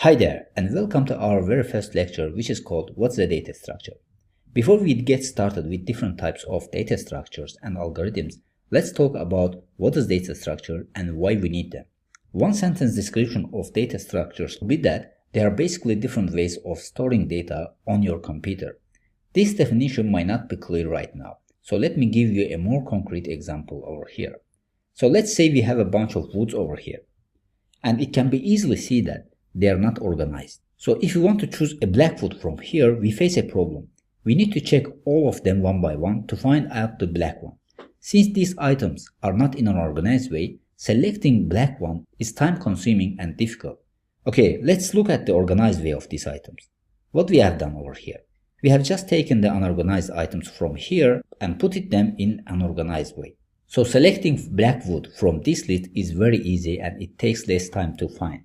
Hi there, and welcome to our very first lecture, which is called What's the Data Structure? Before we get started with different types of data structures and algorithms, let's talk about what is data structure and why we need them. One sentence description of data structures would be that they are basically different ways of storing data on your computer. This definition might not be clear right now, so let me give you a more concrete example over here. So let's say we have a bunch of woods over here, and it can be easily seen that they are not organized. So if we want to choose a black wood from here, we face a problem. We need to check all of them one by one to find out the black one. Since these items are not in an organized way, selecting black one is time consuming and difficult. Okay, let's look at the organized way of these items. What we have done over here. We have just taken the unorganized items from here and put them in an organized way. So selecting black wood from this list is very easy and it takes less time to find.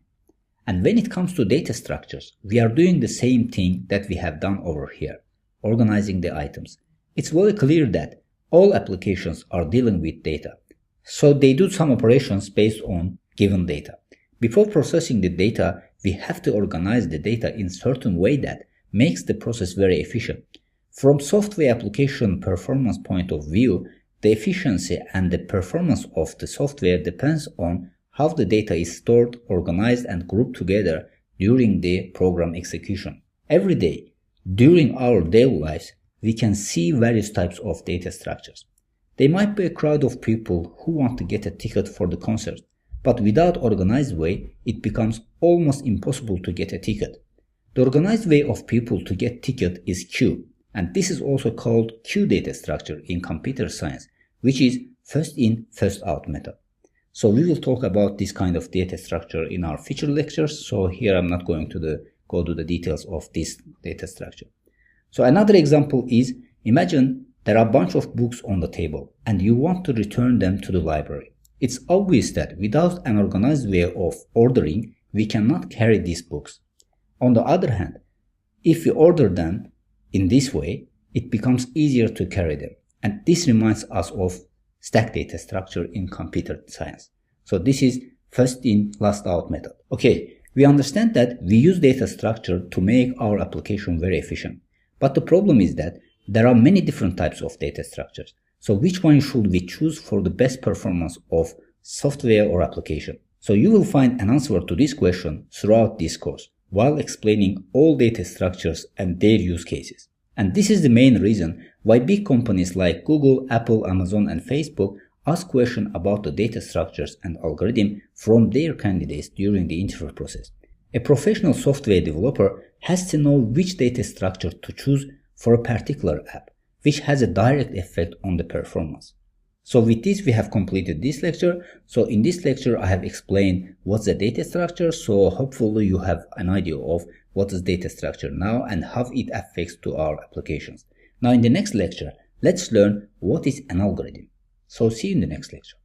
And when it comes to data structures, we are doing the same thing that we have done over here, organizing the items. It's very clear that all applications are dealing with data. So they do some operations based on given data. Before processing the data, we have to organize the data in a certain way that makes the process very efficient. From software application performance point of view, the efficiency and the performance of the software depends on how the data is stored, organized, and grouped together during the program execution. Every day, during our daily lives, we can see various types of data structures. There might be a crowd of people who want to get a ticket for the concert, but without organized way, it becomes almost impossible to get a ticket. The organized way of people to get ticket is queue, and this is also called queue data structure in computer science, which is first in, first out method. So we will talk about this kind of data structure in our future lectures. So here I'm not going to go to the details of this data structure. So another example is, imagine there are a bunch of books on the table and you want to return them to the library. It's obvious that without an organized way of ordering, we cannot carry these books. On the other hand, if we order them in this way, it becomes easier to carry them. And this reminds us of stack data structure in computer science. So this is first in, last out method. Okay, we understand that we use data structure to make our application very efficient. But the problem is that there are many different types of data structures. So which one should we choose for the best performance of software or application? So you will find an answer to this question throughout this course while explaining all data structures and their use cases. And this is the main reason why big companies like Google, Apple, Amazon, and Facebook ask questions about the data structures and algorithm from their candidates during the interview process. A professional software developer has to know which data structure to choose for a particular app, which has a direct effect on the performance. So with this, we have completed this lecture. So in this lecture, I have explained what's the data structure. So hopefully you have an idea of what is data structure now and how it affects to our applications. Now in the next lecture, let's learn what is an algorithm. So see you in the next lecture.